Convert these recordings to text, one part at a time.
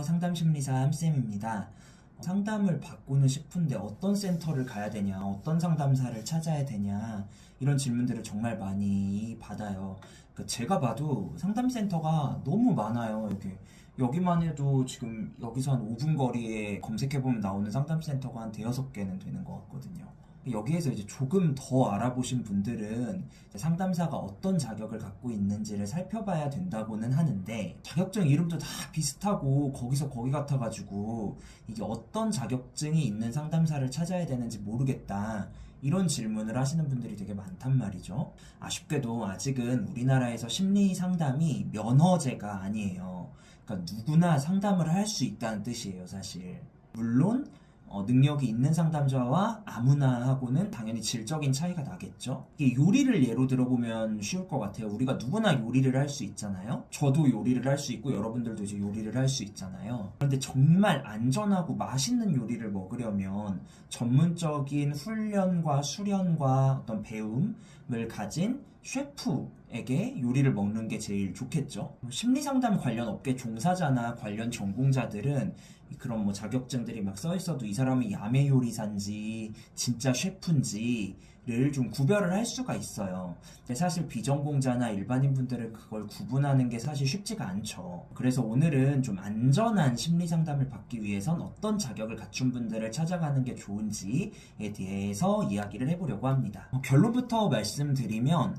상담심리사 함쌤입니다. 상담을 받고는 싶은데 어떤 센터를 가야 되냐, 어떤 상담사를 찾아야 되냐, 이런 질문들을 정말 많이 받아요. 제가 봐도 상담센터가 너무 많아요. 여기만 해도 지금 여기서 한 5분 거리에 검색해보면 나오는 상담센터가 한 대여섯 개는 되는 것 같거든요. 여기에서 이제 조금 더 알아보신 분들은 상담사가 어떤 자격을 갖고 있는지를 살펴봐야 된다고는 하는데, 자격증 이름도 다 비슷하고 거기서 거기 같아가지고 이게 어떤 자격증이 있는 상담사를 찾아야 되는지 모르겠다, 이런 질문을 하시는 분들이 되게 많단 말이죠. 아쉽게도 아직은 우리나라에서 심리 상담이 면허제가 아니에요. 그러니까 누구나 상담을 할 수 있다는 뜻이에요, 사실. 물론 능력이 있는 상담자와 아무나 하고는 당연히 질적인 차이가 나겠죠. 이게 요리를 예로 들어보면 쉬울 것 같아요. 우리가 누구나 요리를 할 수 있잖아요. 저도 요리를 할 수 있고 여러분들도 이제 요리를 할 수 있잖아요. 그런데 정말 안전하고 맛있는 요리를 먹으려면 전문적인 훈련과 수련과 어떤 배움을 가진 셰프에게 요리를 먹는 게 제일 좋겠죠. 심리상담 관련 업계 종사자나 관련 전공자들은 그런 자격증들이 막 써있어도 이 사람이 야매 요리사인지 진짜 셰프인지를 좀 구별을 할 수가 있어요. 근데 사실 비전공자나 일반인 분들은 그걸 구분하는 게 사실 쉽지가 않죠. 그래서 오늘은 좀 안전한 심리 상담을 받기 위해선 어떤 자격을 갖춘 분들을 찾아가는 게 좋은지에 대해서 이야기를 해보려고 합니다. 결론부터 말씀드리면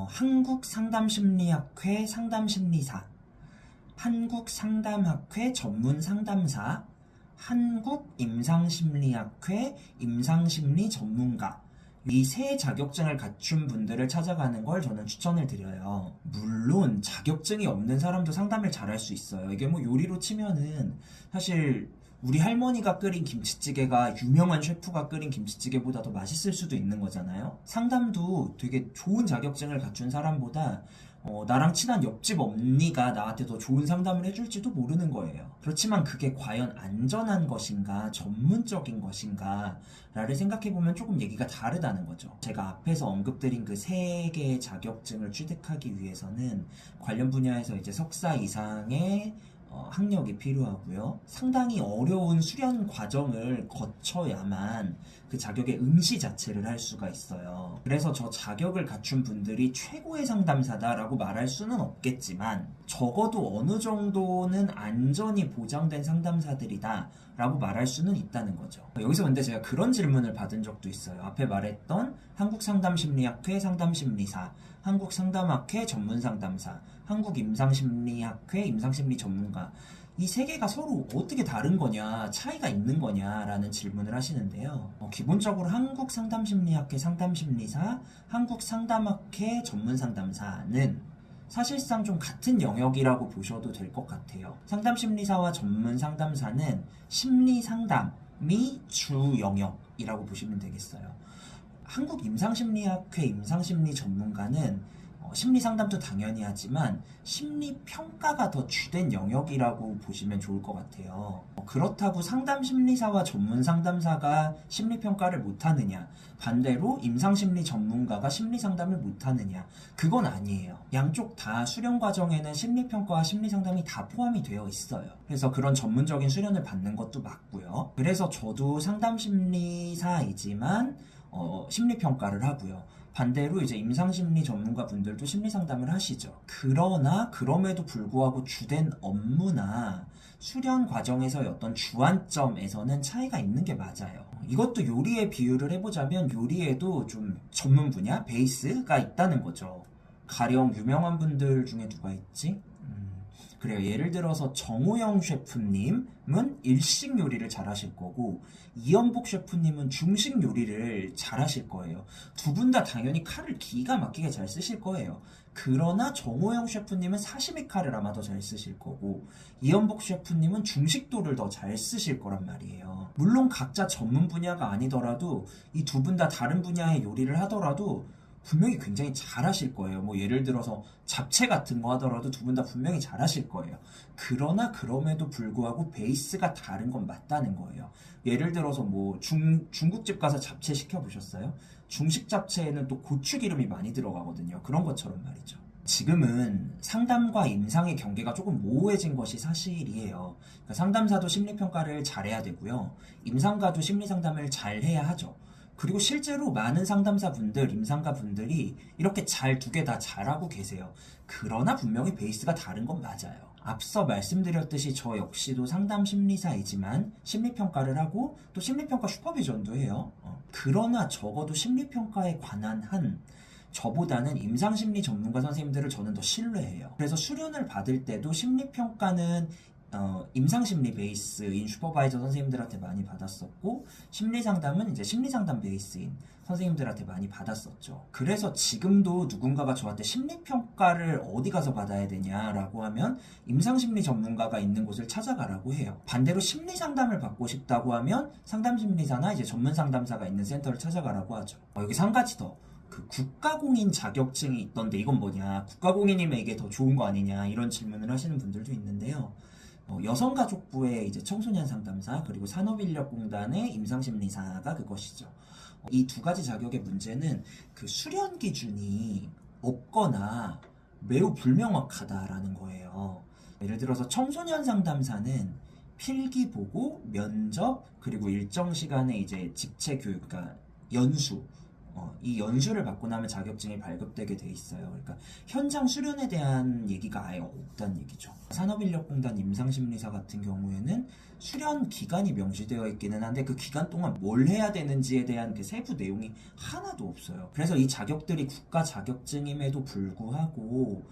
한국상담심리학회 상담심리사, 한국상담학회 전문상담사, 한국임상심리학회 임상심리 전문가, 이 세 자격증을 갖춘 분들을 찾아가는 걸 저는 추천을 드려요. 물론 자격증이 없는 사람도 상담을 잘할 수 있어요. 이게 요리로 치면은 사실 우리 할머니가 끓인 김치찌개가 유명한 셰프가 끓인 김치찌개보다 더 맛있을 수도 있는 거잖아요. 상담도 되게 좋은 자격증을 갖춘 사람보다 나랑 친한 옆집 언니가 나한테 더 좋은 상담을 해줄지도 모르는 거예요. 그렇지만 그게 과연 안전한 것인가, 전문적인 것인가 라를 생각해보면 조금 얘기가 다르다는 거죠. 제가 앞에서 언급드린 그 세 개의 자격증을 취득하기 위해서는 관련 분야에서 이제 석사 이상의 학력이 필요하고요. 상당히 어려운 수련 과정을 거쳐야만 그 자격의 응시 자체를 할 수가 있어요. 그래서 저 자격을 갖춘 분들이 최고의 상담사다라고 말할 수는 없겠지만 적어도 어느 정도는 안전이 보장된 상담사들이다 라고 말할 수는 있다는 거죠. 여기서 근데 제가 그런 질문을 받은 적도 있어요. 앞에 말했던 한국상담심리학회 상담심리사, 한국상담학회 전문상담사, 한국임상심리학회 임상심리 전문가, 이 세 개가 서로 어떻게 다른 거냐, 차이가 있는 거냐라는 질문을 하시는데요. 기본적으로 한국상담심리학회 상담심리사, 한국상담학회 전문상담사는 사실상 좀 같은 영역이라고 보셔도 될 것 같아요. 상담심리사와 전문상담사는 심리상담이 주 영역이라고 보시면 되겠어요. 한국임상심리학회 임상심리 전문가는 심리상담도 당연히 하지만 심리평가가 더 주된 영역이라고 보시면 좋을 것 같아요. 그렇다고 상담심리사와 전문상담사가 심리평가를 못하느냐, 반대로 임상심리 전문가가 심리상담을 못하느냐, 그건 아니에요. 양쪽 다 수련 과정에는 심리평가와 심리상담이 다 포함이 되어 있어요. 그래서 그런 전문적인 수련을 받는 것도 맞고요. 그래서 저도 상담심리사이지만 심리평가를 하고요. 반대로 이제 임상심리 전문가 분들도 심리상담을 하시죠. 그러나 그럼에도 불구하고 주된 업무나 수련 과정에서의 어떤 주안점에서는 차이가 있는 게 맞아요. 이것도 요리에 비유를 해보자면 요리에도 좀 전문 분야, 베이스가 있다는 거죠. 가령 유명한 분들 중에 누가 있지? 그래요. 예를 들어서 정호영 셰프님은 일식 요리를 잘하실 거고 이연복 셰프님은 중식 요리를 잘하실 거예요. 두 분 다 당연히 칼을 기가 막히게 잘 쓰실 거예요. 그러나 정호영 셰프님은 사시미 칼을 아마 더 잘 쓰실 거고 이연복 셰프님은 중식도를 더 잘 쓰실 거란 말이에요. 물론 각자 전문 분야가 아니더라도 이 두 분 다 다른 분야의 요리를 하더라도 분명히 굉장히 잘하실 거예요. 예를 들어서 잡채 같은 거 하더라도 두 분 다 분명히 잘하실 거예요. 그러나 그럼에도 불구하고 베이스가 다른 건 맞다는 거예요. 예를 들어서 중국집 가서 잡채 시켜보셨어요? 중식 잡채에는 또 고추기름이 많이 들어가거든요. 그런 것처럼 말이죠. 지금은 상담과 임상의 경계가 조금 모호해진 것이 사실이에요. 그러니까 상담사도 심리평가를 잘해야 되고요. 임상가도 심리상담을 잘 해야 하죠. 그리고 실제로 많은 상담사분들, 임상가분들이 이렇게 잘 두 개 다 잘하고 계세요. 그러나 분명히 베이스가 다른 건 맞아요. 앞서 말씀드렸듯이 저 역시도 상담 심리사이지만 심리평가를 하고 또 심리평가 슈퍼비전도 해요. 그러나 적어도 심리평가에 관한 한 저보다는 임상심리 전문가 선생님들을 저는 더 신뢰해요. 그래서 수련을 받을 때도 심리평가는 임상심리 베이스인 슈퍼바이저 선생님들한테 많이 받았었고, 심리상담은 이제 심리상담 베이스인 선생님들한테 많이 받았었죠. 그래서 지금도 누군가가 저한테 심리평가를 어디 가서 받아야 되냐라고 하면 임상심리 전문가가 있는 곳을 찾아가라고 해요. 반대로 심리상담을 받고 싶다고 하면 상담심리사나 이제 전문상담사가 있는 센터를 찾아가라고 하죠. 여기서 한 가지 더. 그 국가공인 자격증이 있던데 이건 뭐냐, 국가공인이면 이게 더 좋은 거 아니냐, 이런 질문을 하시는 분들도 있는데요. 여성가족부의 이제 청소년 상담사, 그리고 산업인력공단의 임상심리사가 그것이죠. 이 두 가지 자격의 문제는 그 수련 기준이 없거나 매우 불명확하다라는 거예요. 예를 들어서 청소년 상담사는 필기보고, 면접, 그리고 일정 시간에 이제 직체 교육, 그러니까 연수, 이 연수를 받고 나면 자격증이 발급되게 돼 있어요. 그러니까 현장 수련에 대한 얘기가 아예 없다는 얘기죠. 산업인력공단 임상심리사 같은 경우에는 수련 기간이 명시되어 있기는 한데 그 기간 동안 뭘 해야 되는지에 대한 그 세부 내용이 하나도 없어요. 그래서 이 자격들이 국가 자격증임에도 불구하고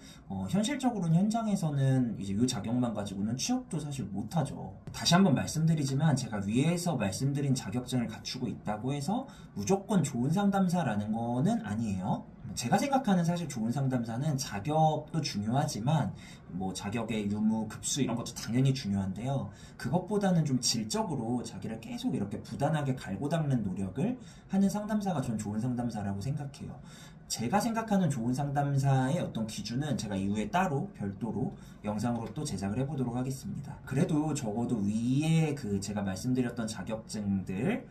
현실적으로는 현장에서는 이제 이 자격만 가지고는 취업도 사실 못하죠. 다시 한번 말씀드리지만 제가 위에서 말씀드린 자격증을 갖추고 있다고 해서 무조건 좋은 상담사라는 거는 아니에요. 제가 생각하는 사실 좋은 상담사는 자격도 중요하지만 뭐 자격의 유무, 급수 이런 것도 당연히 중요한데요. 그것보다는 좀 질적으로 자기를 계속 이렇게 부단하게 갈고 닦는 노력을 하는 상담사가 전 좋은 상담사라고 생각해요. 제가 생각하는 좋은 상담사의 어떤 기준은 제가 이후에 따로 별도로 영상으로 또 제작을 해보도록 하겠습니다. 그래도 적어도 위에 그 제가 말씀드렸던 자격증들을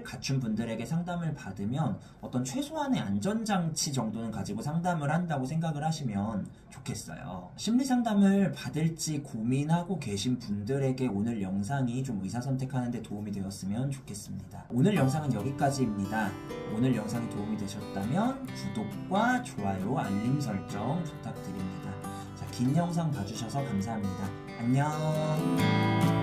갖춘 분들에게 상담을 받으면 어떤 최소한의 안전장치 정도는 가지고 상담을 한다고 생각을 하시면 좋겠어요. 심리상담을 받을지 고민하고 계신 분들에게 오늘 영상이 좀 의사선택하는 데 도움이 되었으면 좋겠습니다. 오늘 영상은 여기까지입니다. 오늘 영상이 도움이 되셨다면 구독과 좋아요, 알림 설정 부탁드립니다. 자, 긴 영상 봐주셔서 감사합니다. 안녕.